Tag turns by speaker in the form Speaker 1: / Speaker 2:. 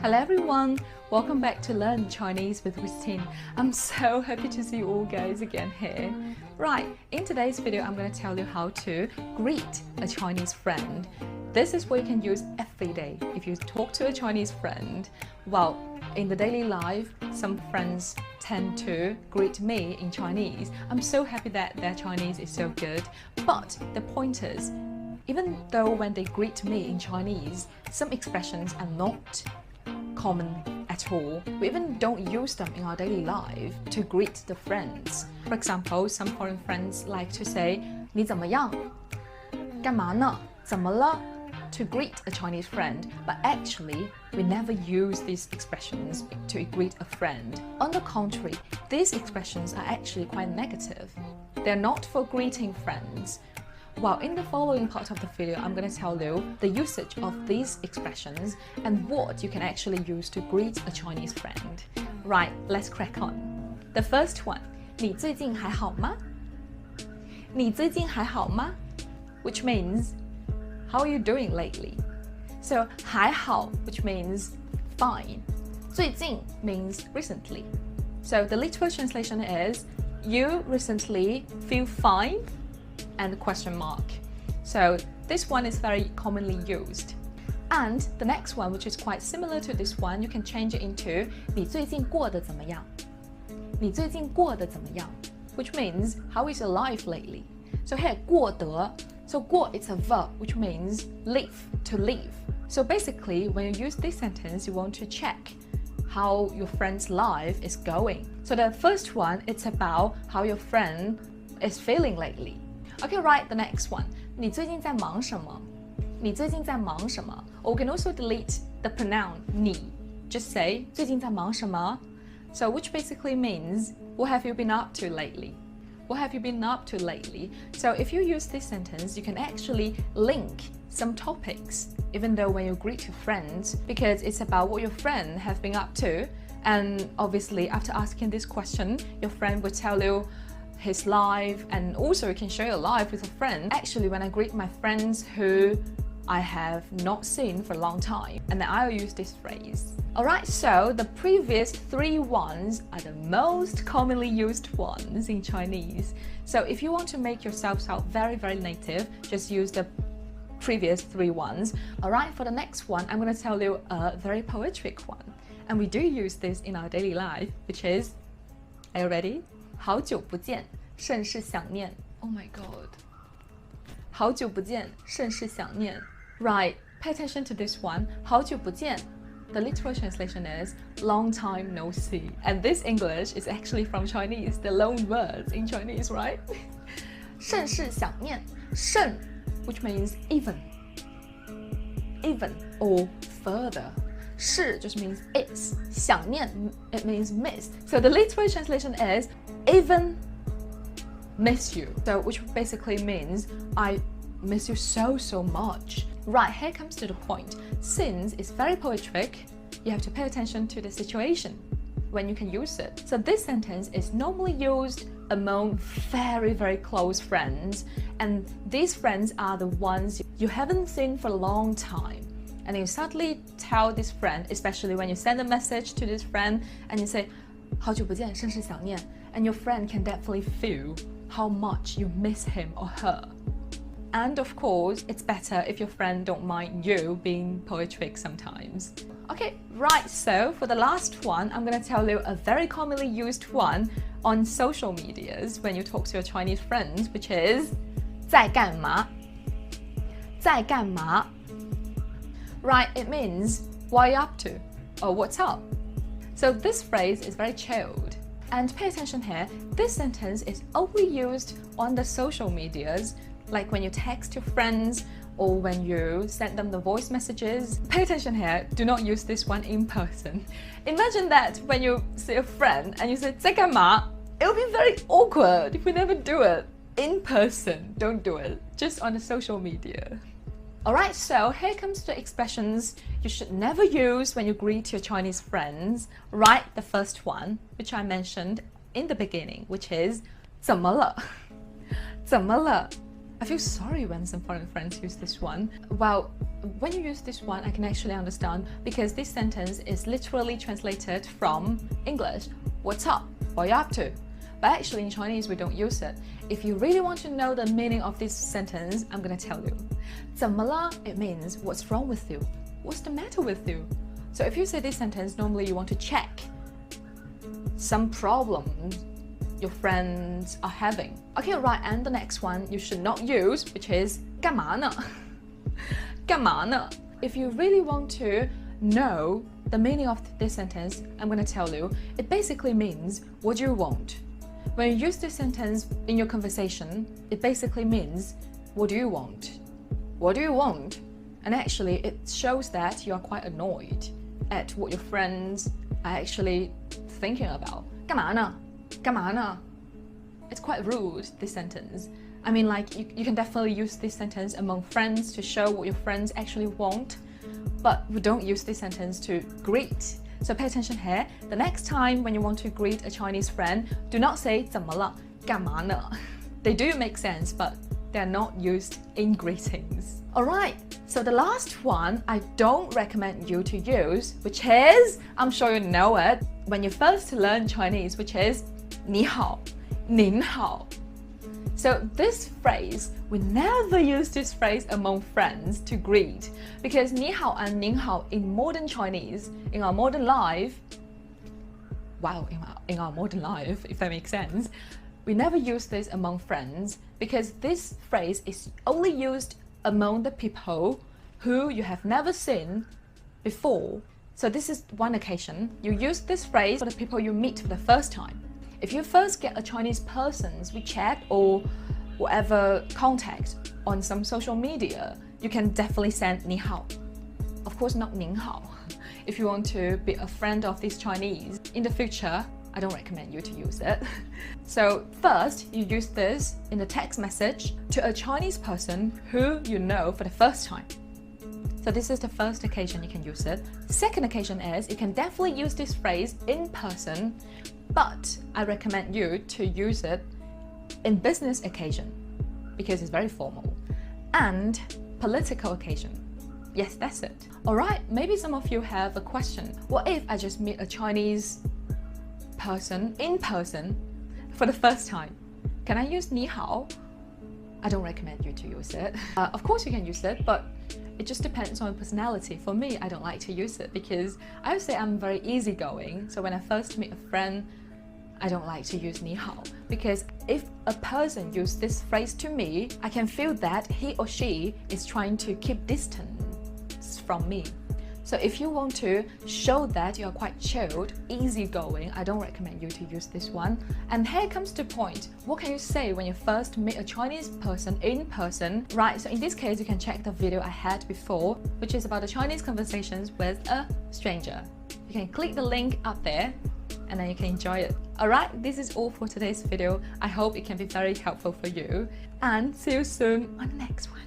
Speaker 1: Hello everyone, welcome back to Learn Chinese with Christine. I'm so happy to see you all guys again here. Right, in today's video I'm going to tell you how to greet a Chinese friend. This is what you can use every day if you talk to a Chinese friend. Well, in the daily life, some friends tend to greet me in Chinese. I'm so happy that their Chinese is so good. But the point is, even though when they greet me in Chinese, some expressions are not common at all. We even don't use them in our daily life to greet the friends. For example, some foreign friends like to say 你怎么样?干嘛呢?怎么了? to greet a Chinese friend, but actually we never use these expressions to greet a friend. On the contrary, these expressions are actually quite negative. They're not for greeting friends. Well, in the following part of the video, I'm going to tell you the usage of these expressions and what you can actually use to greet a Chinese friend. Right, let's crack on. The first one, 你最近还好吗?你最近还好吗? which means, how are you doing lately? So, 还好, which means fine. 最近 means recently. So, the literal translation is, you recently feel fine? And question mark. So this one is very commonly used. And the next one, which is quite similar to this one, you can change it into 你最近过得怎么样?你最近过得怎么样? which means, how is your life lately? So here, 过得, so 过 it's a verb, which means live, to live. So basically, when you use this sentence, you want to check how your friend's life is going. So the first one, it's about how your friend is feeling lately. Okay, right, the next one. 你最近在忙什么?你最近在忙什么? Or we can also delete the pronoun 你. Just say 最近在忙什么? So which basically means, what have you been up to lately? What have you been up to lately? So if you use this sentence, you can actually link some topics, even though when you greet your friends, because it's about what your friend have been up to. And obviously, after asking this question, your friend will tell you his life, and also you can share your life with a friend. Actually, when I greet my friends who I have not seen for a long time, and then I'll use this phrase. Alright, so the previous three ones are the most commonly used ones in Chinese. So if you want to make yourself sound very, very native, just use the previous three ones. Alright, for the next one, I'm going to tell you a very poetic one. And we do use this in our daily life, which is, are you ready? 好久不见，甚是想念. Oh my god. 好久不见，甚是想念. Right, pay attention to this one. 好久不见. The literal translation is long time no see. And this English is actually from Chinese, the loan words in Chinese, right? 甚是想念. 甚, which means even or further. 是 just means it's. 想念, it means miss. So the literal translation is even miss you. So which basically means I miss you so much. Right, here comes to the point. Since it's very poetic, you have to pay attention to the situation when you can use it. So this sentence is normally used among very, very close friends, and these friends are the ones you haven't seen for a long time. And you suddenly tell this friend, especially when you send a message to this friend and you say 好久不见，甚是想念, and your friend can definitely feel how much you miss him or her. And of course, it's better if your friend don't mind you being poetic sometimes. Okay, right, so for the last one, I'm going to tell you a very commonly used one on social medias when you talk to your Chinese friends, which is 在干嘛?在干嘛? Right, it means, what are you up to? Or what's up? So this phrase is very chilled. And pay attention here, this sentence is only used on the social medias, like when you text your friends or when you send them the voice messages. Pay attention here, do not use this one in person. Imagine that when you see a friend and you say 在干嘛? It'll be very awkward if we never do it. In person, don't do it, just on the social media. Alright, so here comes the expressions you should never use when you greet your Chinese friends. Right, the first one, which I mentioned in the beginning, which is 怎么了?怎么了? I feel sorry when some foreign friends use this one. Well, when you use this one, I can actually understand because this sentence is literally translated from English. What's up? What are you up to? But actually in Chinese, we don't use it. If you really want to know the meaning of this sentence, I'm gonna tell you. 怎么了? It means what's wrong with you? What's the matter with you? So if you say this sentence, normally you want to check some problems your friends are having. Okay, right, and the next one you should not use, which is 干嘛呢? 干嘛呢? If you really want to know the meaning of this sentence, I'm going to tell you, it basically means what do you want? When you use this sentence in your conversation, it basically means what do you want? What do you want? And actually it shows that you are quite annoyed at what your friends are actually thinking about. 干嘛呢? 干嘛呢? It's quite rude, this sentence. I mean, like, you can definitely use this sentence among friends to show what your friends actually want, but we don't use this sentence to greet. So pay attention here. The next time when you want to greet a Chinese friend, do not say 怎么了? 干嘛呢? They do make sense, but they're not used in greetings. Alright, so the last one I don't recommend you to use, which is, I'm sure you know it, when you first learn Chinese, which is 你好, 您好. So this phrase, we never use this phrase among friends to greet because 你好 and 您好 in modern Chinese, in our modern life, wow, in our modern life, if that makes sense, we never use this among friends because this phrase is only used among the people who you have never seen before. So this is one occasion. You use this phrase for the people you meet for the first time. If you first get a Chinese person's WeChat or whatever contact on some social media, you can definitely send 你好. Of course, not 您好. If you want to be a friend of these Chinese in the future, I don't recommend you to use it. So first, you use this in a text message to a Chinese person who you know for the first time. So this is the first occasion you can use it. Second occasion is you can definitely use this phrase in person, but I recommend you to use it in business occasion because it's very formal. And political occasion. Yes, that's it. Alright, maybe some of you have a question. What if I just meet a Chinese person in person for the first time? Can I use 你好? I don't recommend you to use it. Of course you can use it, but it just depends on personality. For me, I don't like to use it because I would say I'm very easygoing. So when I first meet a friend, I don't like to use 你好 because if a person uses this phrase to me, I can feel that he or she is trying to keep distance from me. So if you want to show that you're quite chilled, easygoing, I don't recommend you to use this one. And here comes the point. What can you say when you first meet a Chinese person in person? Right, so in this case, you can check the video I had before, which is about the Chinese conversations with a stranger. You can click the link up there and then you can enjoy it. Alright, this is all for today's video. I hope it can be very helpful for you. And see you soon on the next one.